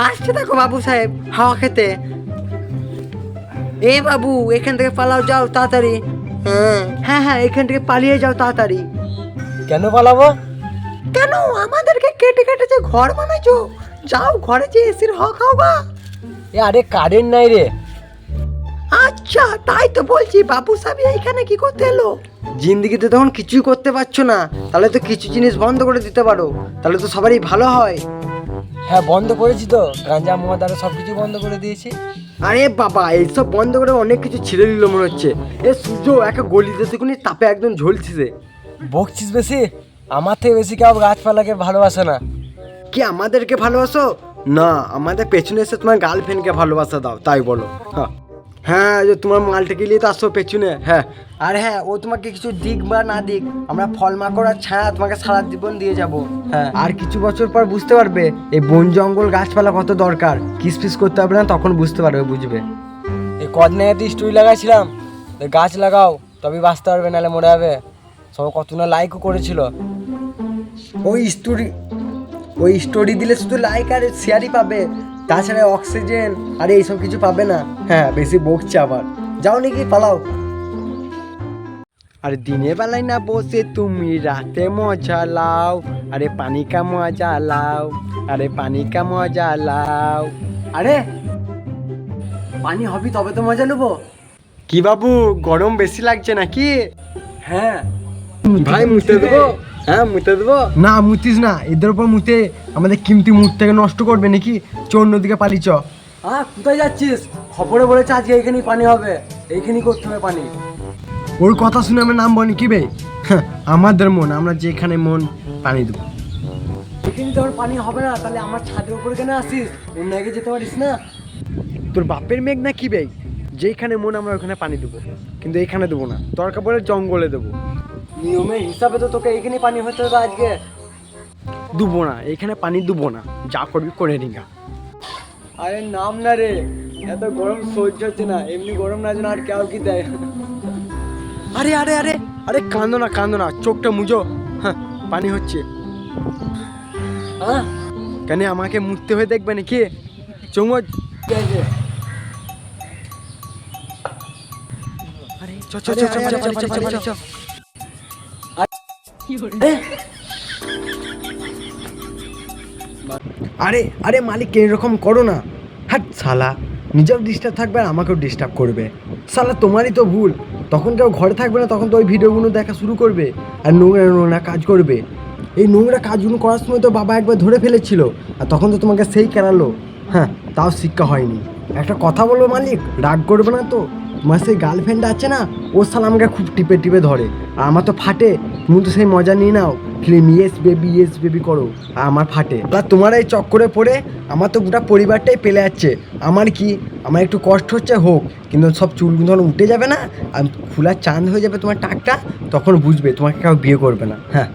আসছে দেখো বাবু সাহেব হাওয়া খেতে। এ বাবু এখান থেকে পালাও, যাও তাড়াতাড়ি। হ্যাঁ হ্যাঁ, এখান থেকে পালিয়ে যাও তাড়াতাড়ি। কেন পালাবো? কেন, আমাদেরকে কেটে কেটে যে ঘর বানাইছো, যাও ঘরে যে এসির হাওয়া খাও গা। আরে কারেন্ট নাই রে। আচ্ছা তাই তো বলছি, বাবু সাহেব এইখানে কি করতে এলো? জিন্দিগিতে তখন কিছুই করতে পারছো না, তাহলে তো কিছু জিনিস বন্ধ করে দিতে পারো, তাহলে তো সবারই ভালো হয়। হ্যাঁ বন্ধ করেছি তো, গাঁজা মদ আর সব কিছু বন্ধ করে দিয়েছি। আরে বাবা, এইসব বন্ধ করে অনেক কিছু ছিঁড়ে নিল মনে হচ্ছে। এ সূর্য একা গলিতে দেখুনি, তাপে একদম ঝলছিছে। বকছিস বেশি? আমার থেকে বেশি কেউ গাছপালাকে ভালোবাসে না। কি আমাদেরকে ভালোবাসো? না, আমাদের পেছনে এসে তোমার গার্লফ্রেন্ডকে ভালোবাসা দাও, তাই বলো। হ্যাঁ হ্যাঁ, যে তোমার মালটাকে নিয়ে তো আসো পেছনে। হ্যাঁ, আর হ্যাঁ, ও তোমাকে কিছু দিক বা না দিক, আমরা ফল মাকড় আর ছায়া তোমাকে সারা জীবন দিয়ে যাব। হ্যাঁ, আর কিছু বছর পর বুঝতে পারবে এই বন জঙ্গল গাছপালা কত দরকার। কিসপিস করতে হবে না, তখন বুঝতে পারবে, বুঝবে। এই কদিন আগে তুই স্টোরি লাগাইছিলাম, গাছ লাগাও তবে বাঁচতে পারবে, নাহলে মরে যাবে। সব কত না লাইকও করেছিল। ওই স্টোরি দিলে শুধু লাইক আর শেয়ারই পাবে, তাছাড়া অক্সিজেন আর এইসব কিছু পাবে না। হ্যাঁ, বেশি বকছে আবার, যাও নাকি পালাও। আরে দিনের বেলায় না বসে তুমি রাতে মজা লাও, আরে পানি কা মজা লাও, আরে পানি কা মজা লাও। আরে পানি হবি তবে তো মজা নেবো। কি বাবু, গরম বেশি লাগছে নাকি? হ্যাঁ ভাই, মুতে দেবো? হ্যাঁ মুতে দেবো। না মুতিস না, এদের উপর মুতে আমাদের কিমতি মুড থেকে নষ্ট করবে নাকি? চোর নদীকে পালি চ। হ্যাঁ, কোথায় যাচ্ছিস? খবরে বলেছে আজকে এইখানেই পানি হবে, এইখানেই করতে হবে পানি। ওর কথা শুনে আমার নাম বনি কি বে? আমাদের মন, আমরা যেখানে মন পানি দেবো। এখানে তো পানি হবে না, তাহলে আমার ছাদের উপরে কেন আসিস? অন্য জায়গায় যেতে পারিস না? তোর বাপের মেঘ না কি বে? যেখানে মন আমরা ওখানে পানি দেবো, কিন্তু এখানে দেবো না, দরকার পড়লে জঙ্গলে দেবো। নিয়মের হিসাবে তো তোকে এখানে পানি হতে হবে আজকে। দেবো না, এখানে পানি দেবো না, যা করবি করে নিগা। আরে নাম না রে, এত গরম সহ্য হচ্ছে না, এমনি গরম না যেন আর কেউ কি দেয়। আরে আরে আরে আরে, কান্দো না কান্দো না, চোখটা মুজো। হ্যাঁ, পানি হচ্ছে। হ্যাঁ, কেন আমাকে মুছতে হয়ে দেখবে নাকি? চমচ। আরে চ চ চ চ চ চ চ। আরে আরে মালিক, এরকম করো না। হাট শালা, নিজেও ডিস্টার্ব থাকবে আর আমাকেও ডিস্টার্ব করবে। শালা তোমারই তো ভুল, তখন কেউ ঘরে থাকবে না, তখন তো ওই ভিডিওগুলো দেখা শুরু করবে আর নোংরা নোংরা কাজ করবে। এই নোংরা কাজগুলো করার সময় তো বাবা একবার ধরে ফেলেছিল, আর তখন তো তোমাকে সেই কেনালো। হ্যাঁ, তাও শিক্ষা হয়নি। একটা কথা বলবো মালিক, রাগ করবে না তো? তোমার সেই গার্লফ্রেন্ড আছে না, ও শালা আমাকে খুব টিপে টিপে ধরে, আর আমার তো ফাটে। তুমি তো সেই মজা নিয়ে নাও, ফিল্ম ইয়েস বেবি করো, আর আমার ফাটে। আর তোমার এই চক্করে পড়ে আমার তো গোটা পরিবারটাই পেলে যাচ্ছে। আমার কি, আমার একটু কষ্ট হচ্ছে হোক, কিন্তু সব চুলগুলো যখন উঠে যাবে না আর খোলা চাঁদ হয়ে যাবে তোমার টাকটা, তখন বুঝবে তোমাকে কেউ বিয়ে করবে না। হ্যাঁ।